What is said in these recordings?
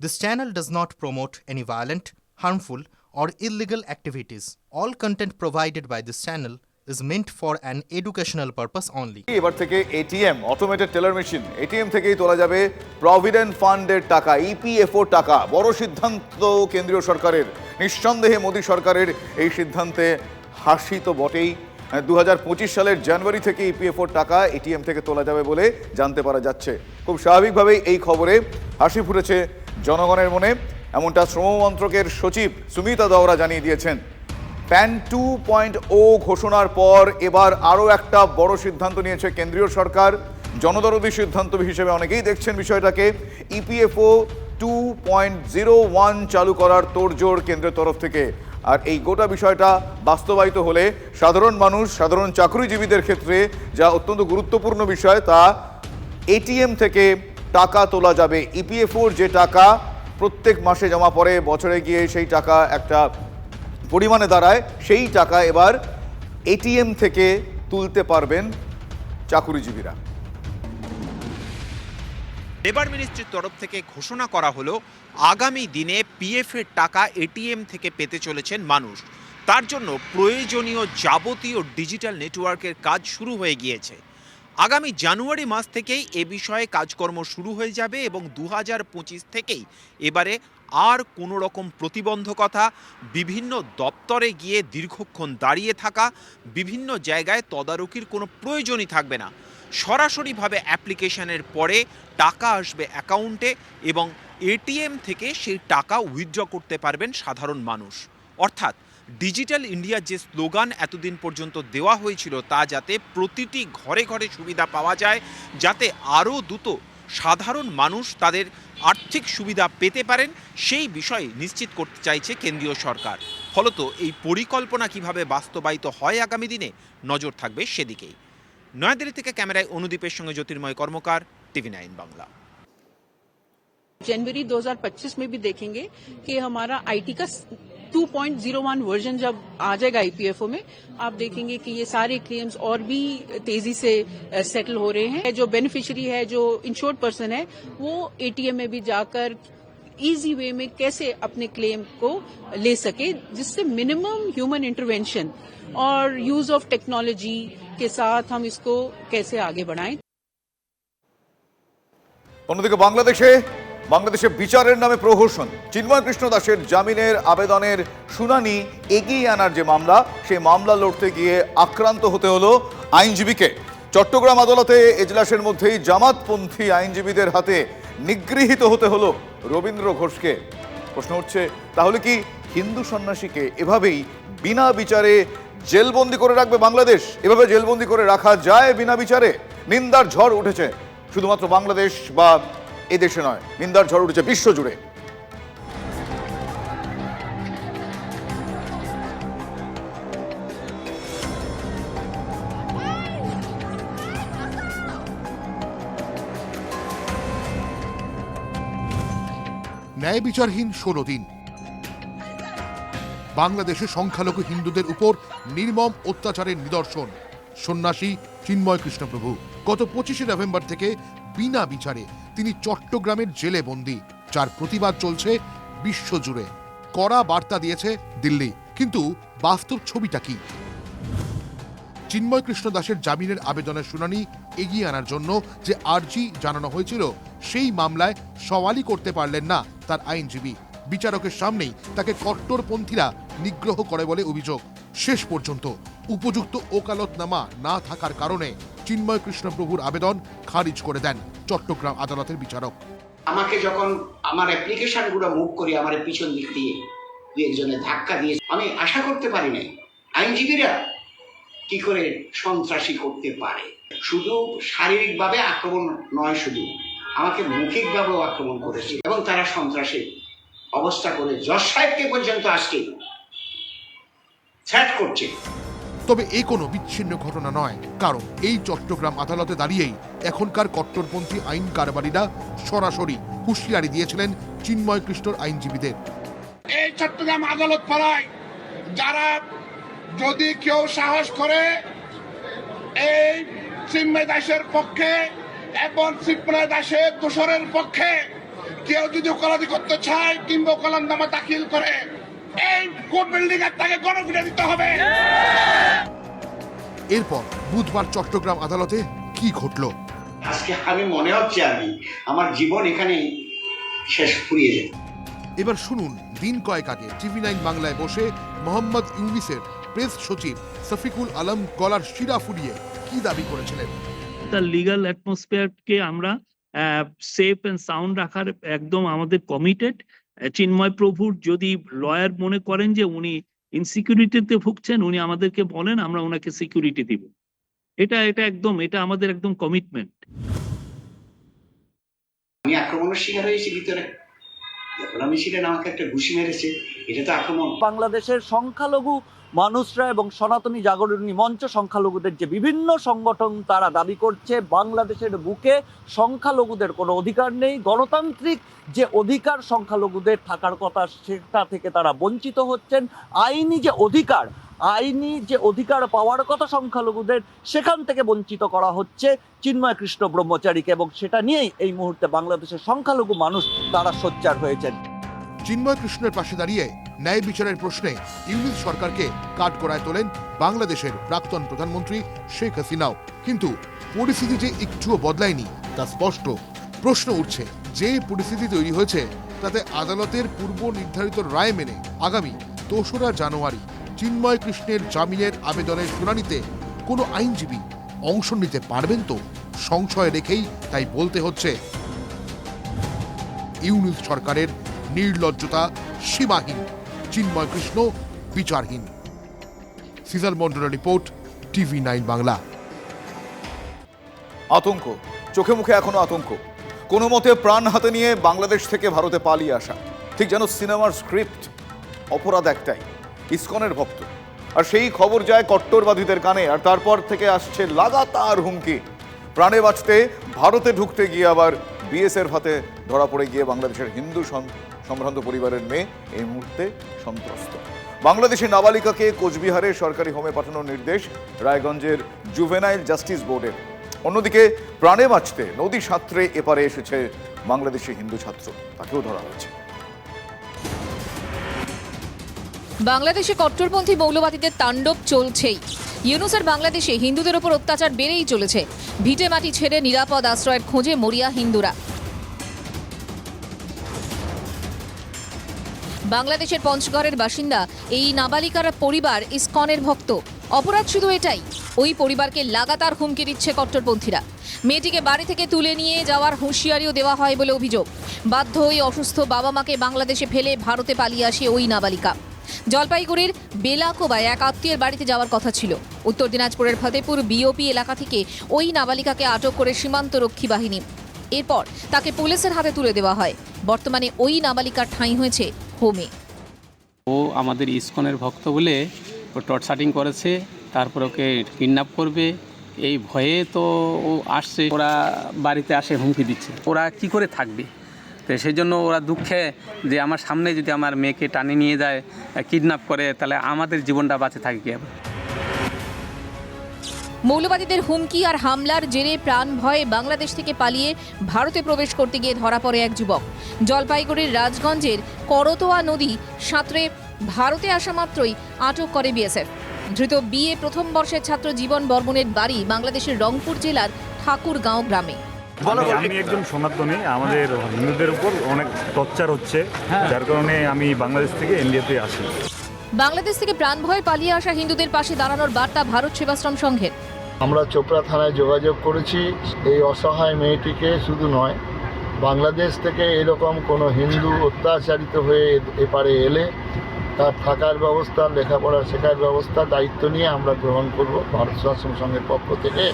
This channel does not promote any violent, harmful, or illegal activities. All content provided by this channel is meant for an educational purpose only. এবার থেকে ATM automated teller machine ATM থেকেই তোলা যাবে provident ফান্ডের টাকা, EPFO টাকা। বড় সিদ্ধান্ত কেন্দ্রীয় সরকারের। নিঃসন্দেহে মোদী সরকারের এই সিদ্ধান্তে হাসি তো বটেই। 2025 সালের জানুয়ারি থেকে ইপিএফওর টাকা এটিএম থেকে তোলা যাবে বলে জানতে পারা যাচ্ছে। খুব স্বাভাবিকভাবেই এই খবরে হাসি ফুটেছে জনগণের মনে, এমনটা শ্রম মন্ত্রকের সচিব সুমিতা দাওরা জানিয়ে দিয়েছেন। প্যান 2.0 ঘোষণার পর এবার আরও একটা বড় সিদ্ধান্ত নিয়েছে কেন্দ্রীয় সরকার। জনদরদী সিদ্ধান্ত হিসেবে অনেকেই দেখছেন বিষয়টাকে। ইপিএফও 2.01 চালু করার তোড়জোড় কেন্দ্রের তরফ থেকে। আর এই গোটা বিষয়টা বাস্তবায়িত হলে সাধারণ মানুষ, সাধারণ চাকরিজীবীদের ক্ষেত্রে যা অত্যন্ত গুরুত্বপূর্ণ বিষয়, তা এটিএম থেকে টাকা তোলা যাবে। ইপিএফওর যে টাকা প্রত্যেক মাসে জমা পড়ে, বছরে গিয়ে সেই টাকা একটা পরিমাণে দাঁড়ায়, সেই টাকা এবার এটিএম থেকে তুলতে পারবেন চাকরিজীবীরা। লেবার মিনিস্ট্রির তরফ থেকে ঘোষণা করা হলো আগামী দিনে পিএফ এর টাকা এটিএম থেকে পেতে চলেছেন মানুষ। তার জন্য প্রয়োজনীয় যাবতীয় ডিজিটাল নেটওয়ার্কের কাজ শুরু হয়ে গিয়েছে। আগামী জানুয়ারি মাস থেকেই এ বিষয়ে কাজকর্ম শুরু হয়ে যাবে এবং 2025 থেকেই এবারে আর কোনো রকম প্রতিবন্ধকতা, বিভিন্ন দপ্তরে গিয়ে দীর্ঘক্ষণ দাঁড়িয়ে থাকা, বিভিন্ন জায়গায় তদারকির কোনো প্রয়োজনই থাকবে না। সরাসরিভাবে অ্যাপ্লিকেশনের পরে টাকা আসবে অ্যাকাউন্টে এবং এটিএম থেকে সেই টাকা উইথড্র করতে পারবেন সাধারণ মানুষ। অর্থাৎ ডিজিটাল ইন্ডিয়ার যে স্লোগান এতদিন পর্যন্ত দেওয়া হয়েছিল, তা যাতে প্রতিটি ঘরে ঘরে সুবিধা পাওয়া যায়, যাতে আরও দ্রুত সাধারণ মানুষ তাদের আর্থিক সুবিধা পেতে পারেন, সেই বিষয়ে নিশ্চিত করতে চাইছে কেন্দ্রীয় সরকার। ফলত এই পরিকল্পনা কিভাবে বাস্তবায়িত হয় আগামী দিনে নজর থাকবে সেদিকেই। নয়াদিল্লি থেকে ক্যামেরায় অনুদীপের সঙ্গে জ্যোতির্ময় কর্মকার, টিভি9 বাংলা। जनवरी 2025 में भी देखेंगे कि हमारा आईटी का 2.01 वर्जन जब आ जाएगा आईपीएफओ में, आप देखेंगे कि ये सारे क्लेम्स और भी तेजी से सेटल हो रहे हैं। जो बेनिफिशियरी है, जो इंश्योर्ड पर्सन है, वो एटीएम में भी जाकर इजी वे में कैसे अपने क्लेम को ले सके, जिससे मिनिमम ह्यूमन इंटरवेंशन और यूज ऑफ टेक्नोलॉजी के साथ हम इसको कैसे आगे बढ़ाएं। অন্যদিকে বাংলাদেশে বিচারের নামে প্রহসন। চিন্ময় কৃষ্ণ দাসের জামিনের আবেদনের শুনানি এগিয়ে আনার যে মামলা, সেই মামলা লড়তে গিয়ে আক্রান্ত হতে হলো আইনজীবীকে। চট্টগ্রাম আদালতে এজলাসের মধ্যেই জামাতপন্থী আইনজীবীদের হাতে নিগৃহীত হতে হলো রবীন্দ্র ঘোষকে। প্রশ্ন হচ্ছে, তাহলে কি হিন্দু সন্ন্যাসীকে এভাবেই বিনা বিচারে জেলবন্দি করে রাখবে বাংলাদেশ? এভাবে জেলবন্দি করে রাখা যায় বিনা বিচারে? নিন্দার ঝড় উঠেছে শুধুমাত্র বাংলাদেশ বা এদেশে নয়, নিন্দার ঝড় উঠেছে বিশ্বজুড়ে। ন্যায় বিচারহীন 16 দিন। বাংলাদেশে সংখ্যালঘু হিন্দুদের উপর নির্মম অত্যাচারের নিদর্শন। সন্ন্যাসী চিন্ময় কৃষ্ণপ্রভু গত 25 নভেম্বর থেকে বিনা বিচারে তিনি চট্টগ্রামের জেলে বন্দী, যার প্রতিবাদ চলছে বিশ্বজুড়ে। কড়া বার্তা দিয়েছে দিল্লি, কিন্তু বাস্তব ছবিটা কি? চিন্ময় কৃষ্ণ দাসের জামিনের আবেদনের শুনানি এগিয়ে আনার জন্য যে আর্জি জানানো হয়েছিল, সেই মামলায় সওয়ালই করতে পারলেন না তার আইনজীবী। বিচারকের সামনেই তাকে কট্টরপন্থীরা নিগ্রহ করে বলে অভিযোগ। শেষ পর্যন্ত উপযুক্ত ওকালতনামা না থাকার কারণে চিন্ময় কৃষ্ণপ্রভুর আবেদন খারিজ করে দেন চট্টগ্রাম আদালতের বিচারক। আমাকে যখন আমার অ্যাপ্লিকেশন গুলো মুভ করি, আমার পিছন দিক দিয়ে দুই একজনের ধাক্কা দিয়ে, আমি আশা করতে পারি নাই আইনজীবীরা কি করে সন্ত্রাসী করতে পারে। শুধু শারীরিকভাবে আক্রমণ নয়, শুধু আমাকে মৌখিকভাবেও আক্রমণ করেছে এবং তারা সন্ত্রাসী অবস্থা করে জজ সাহেবকে পর্যন্ত আজকে থ্রেট করছে। তবে এই কোনো বিচ্ছিন্ন ঘটনা নয়, কারণ এই চট্টগ্রাম আদালতে দাঁড়িয়েই এখনকার কট্টরপন্থী আইন কারবারিরা সরাসরি হুঁশিয়ারি দিয়েছিলেন চিন্ময় কৃষ্ণর আইনজীবীদের। এই চট্টগ্রাম আদালত পাড়ায় যারা যদি কেউ সাহস করে এই চিন্ময় দাসের পক্ষে এবং চিন্ময় দাসের দোষরের পক্ষে কেউ যদি ওকালতি করতে চায় কিংবা ওকালতনামা দাখিল করে এই কোর্ট বিল্ডিং এর তাকে গণপিটা দিতে হবে। এরপর বুধবার চট্টগ্রাম আদালতে কি ঘটল? আজকে আমি মনে হচ্ছে আমার জীবন এখানে শেষ ফুরিয়ে যায়। এবার শুনুন দিন কয়েক আগে টিভি9 বাংলায় বসে মোহাম্মদ ইউনিসের প্রেস সচিব শফিকুল আলম গলার শিরা ফুলিয়ে কি দাবি করেছিলেন। তার লিগ্যাল অ্যাটমসফিয়ারকে আমরা সেফ এন্ড সাউন্ড রাখার একদম আমাদের কমিটেড। চিন্ময় প্রভুর যদি লয়ার মনে করেন যে উনি ইনসিকিউরিটিতে ভুগছেন, উনি আমাদেরকে বলেন, আমরা ওনাকে সিকিউরিটি দিব। এটা আমাদের একদম কমিটমেন্ট। আমি আক্রমণের শিকার হয়েছি ভিতরে, যখন আমি ছিলেন আমাকে একটা ঘুষি মেরেছে, এটা তো আক্রমণ। বাংলাদেশের সংখ্যালঘু মানুষরা এবং সনাতনী জাগরণী মঞ্চ সংখ্যালঘুদের যে বিভিন্ন সংগঠন তারা দাবি করছে বাংলাদেশের বুকে সংখ্যালঘুদের কোনো অধিকার নেই। গণতান্ত্রিক যে অধিকার সংখ্যালঘুদের থাকার কথা সেটা থেকে তারা বঞ্চিত হচ্ছেন। আইনি যে অধিকার পাওয়ার কথা সংখ্যালঘুদের সেখান থেকে বঞ্চিত করা হচ্ছে চিন্ময় কৃষ্ণ ব্রহ্মচারীকে, এবং সেটা নিয়েই এই মুহূর্তে বাংলাদেশের সংখ্যালঘু মানুষ তারা সোচ্চার হয়েছেন। চিন্ময় কৃষ্ণের পাশে দাঁড়িয়ে ন্যায় বিচারের প্রশ্নে ইউনিস সরকারকে কাঠগড়ায় তোলেন বাংলাদেশের প্রাক্তন প্রধানমন্ত্রী শেখ হাসিনাও। কিন্তু পরিস্থিতি যে একটুও বদলায়নি তা স্পষ্ট। প্রশ্ন উঠছে, যে পরিস্থিতি তৈরি হয়েছে তাতে আদালতের পূর্ব নির্ধারিত রায় মেনে আগামী ২রা জানুয়ারি চিন্ময় কৃষ্ণের জামিনের আবেদনের শুনানিতে কোনো আইনজীবী অংশ নিতে পারবেন তো? সংশয় রেখেই তাই বলতে হচ্ছে ইউনিস সরকারের নির্লজ্জতা সীমাহীন, চিন্ময় কৃষ্ণ বিচারহীন। সিজার মন্ডলের রিপোর্ট, টিভি9 বাংলা। আতঙ্ক, চোখে মুখে এখনো আতঙ্ক। কোনো মতে প্রাণ হাতে নিয়ে বাংলাদেশ থেকে ভারতে পালিয়ে আসা, ঠিক যেন সিনেমার স্ক্রিপ্ট। অপরাধ একটাই, ইসকনের ভক্ত। আর সেই খবর যায় কট্টরবাদীদের কানে, আর তারপর থেকে আসছে লাগাতার হুমকি। প্রাণে বাঁচতে ভারতে ঢুকতে গিয়ে আবার বিএসএর হাতে ধরা পড়ে গিয়ে বাংলাদেশের হিন্দু সম্ভ্রান্ত পরিবারের মেয়ে এই মুহূর্তে সন্ত্রস্ত। বাংলাদেশি নাবালিকাকে কোচবিহারে সরকারি হোমে পাঠানোর নির্দেশ রায়গঞ্জের জুভেনাইল জাস্টিস বোর্ডের। অন্যদিকে প্রাণে বাঁচতে নদী সাঁতরে এপারে এসেছে বাংলাদেশি হিন্দু ছাত্র, তাকেও ধরা হয়েছে। বাংলাদেশে কট্টরপন্থী মৌলবাদীদের তাণ্ডব চলছেই। ইউনুসের বাংলাদেশে হিন্দুদের ওপর অত্যাচার বেড়েই চলেছে। ভিটে মাটি ছেড়ে নিরাপদ আশ্রয়ের খোঁজে মরিয়া হিন্দুরা। বাংলাদেশের পঞ্চগড়ের বাসিন্দা এই নাবালিকার পরিবার ইসকনের ভক্ত। অপরাধ শুধু এটাই, ওই পরিবারকে লাগাতার হুমকি দিচ্ছে কট্টরপন্থীরা। মেয়েটিকে বাড়ি থেকে তুলে নিয়ে যাওয়ার হুঁশিয়ারিও দেওয়া হয় বলে অভিযোগ। বাধ্য হয়ে অসুস্থ বাবা মাকে বাংলাদেশে ফেলে ভারতে পালিয়ে আসে ওই নাবালিকা। জলপাইগুড়ির বেলাকোবায় এক আত্মীয়ের বাড়িতে যাওয়ার কথা ছিল। উত্তর দিনাজপুরের ফতেপুর বিওপি এলাকা থেকে ওই নাবালিকাকে আটক করে সীমান্তরক্ষী বাহিনী। এরপর তাকে পুলিশের হাতে তুলে দেওয়া হয়। বর্তমানে ওই নাবালিকার ঠাঁই হয়েছে হোমে। ও আমাদের ইসকনের ভক্ত বলে ও টর্চারিং করেছে, তারপর ওকে কিডন্যাপ করবে এই ভয়ে তো ও আসছে। ওরা বাড়িতে আসে হুমকি দিচ্ছে, ওরা কি করে থাকবে। তো সেই জন্য ওরা দুঃখে যে আমার সামনে যদি আমার মেয়েকে টানে নিয়ে যায়, কিডন্যাপ করে, তাহলে আমাদের জীবনটা বাঁচে থাকে কীভাবে। মৌলবাদীদের হুমকি আর হামলার জেরে প্রাণ ভয়ে বাংলাদেশ থেকে পালিয়ে ভারতে প্রবেশ করতে গিয়ে ধরা পড়ে এক যুবক। জলপাইগুড়ির রাজগঞ্জের করতোয়া নদী সাঁতরে ভারতে আসা মাত্রই আটক করে বিএসএফ। ধৃত বিএ প্রথম বর্ষের ছাত্র জীবন বর্মনের বাড়ি বাংলাদেশের রংপুর জেলার ঠাকুরগাঁও গ্রামে। আমি একজন সনাতনী, আমাদের হিন্দুদের উপর অনেক টর্চার হচ্ছে, যার কারণে আমি বাংলাদেশ থেকে ইন্ডিয়াতে আসি। বাংলাদেশ থেকে প্রাণ ভয়ে পালিয়ে আসা হিন্দুদের পাশে দাঁড়ানোর বার্তা ভারত সেবাশ্রম সংঘের। আমরা চোপড়া থানায় যোগাযোগ করেছি। এই অসহায় মেয়েটিকে শুধু নয়, বাংলাদেশ থেকে এরকম কোনো হিন্দু অত্যাচারিত হয়ে এপারে এলে তার থাকার ব্যবস্থা, লেখাপড়া শেখার ব্যবস্থা দায়িত্ব নিয়ে আমরা গ্রহণ করব ভারত সেবাশ্রম সংঘের পক্ষ থেকে।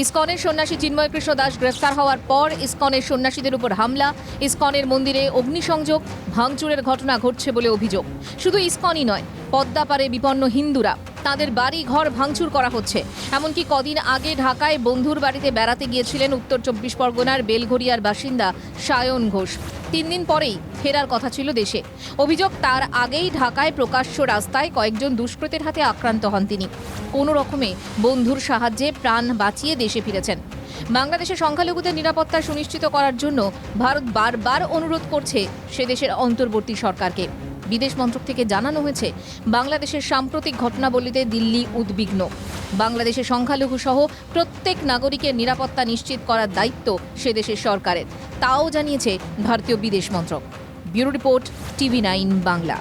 ইসকনের সন্ন্যাসী চিন্ময় কৃষ্ণ দাস গ্রেফতার হওয়ার পর ইসকনের সন্ন্যাসীদের উপর হামলা, ইসকনের মন্দিরে অগ্নিসংযোগ, ভাঙচুরের ঘটনা ঘটছে বলে অভিযোগ। শুধু ইসকনই নয়, পদ্মাপাড়ে বিপন্ন হিন্দুরা, তাদের বাড়ি ঘর ভাঙচুর করা হচ্ছে। এমনকি কদিন আগে ঢাকায় বন্ধুর বাড়িতে বেড়াতে গিয়েছিলেন উত্তর ২৪ পরগনার বেলঘরিয়ার বাসিন্দা সায়ন ঘোষ। ৩ দিন পরেই ফেরার কথা ছিল দেশে। অভিযোগ, তার আগেই ঢাকায় প্রকাশ্য রাস্তায় কয়েকজন দুষ্কৃতের হাতে আক্রান্ত হন তিনি। কোনো রকমে বন্ধুর সাহায্যে প্রাণ বাঁচিয়ে দেশে ফিরেছেন। বাংলাদেশে সংখ্যালঘুদের নিরাপত্তা সুনিশ্চিত করার জন্য ভারত বারবার অনুরোধ করছে সে দেশের অন্তর্বর্তী সরকারকে। বিদেশ মন্ত্রক থেকে জানানো হয়েছে, বাংলাদেশের সাম্প্রতিক ঘটনাবলিতে দিল্লি উদ্বিগ্ন। বাংলাদেশের সংখ্যালঘু সহ প্রত্যেক নাগরিকের নিরাপত্তা নিশ্চিত করার দায়িত্ব সে দেশের সরকারের, তাও জানিয়েছে ভারতীয় বিদেশ মন্ত্রক। Bureau report, TV9 Bangla.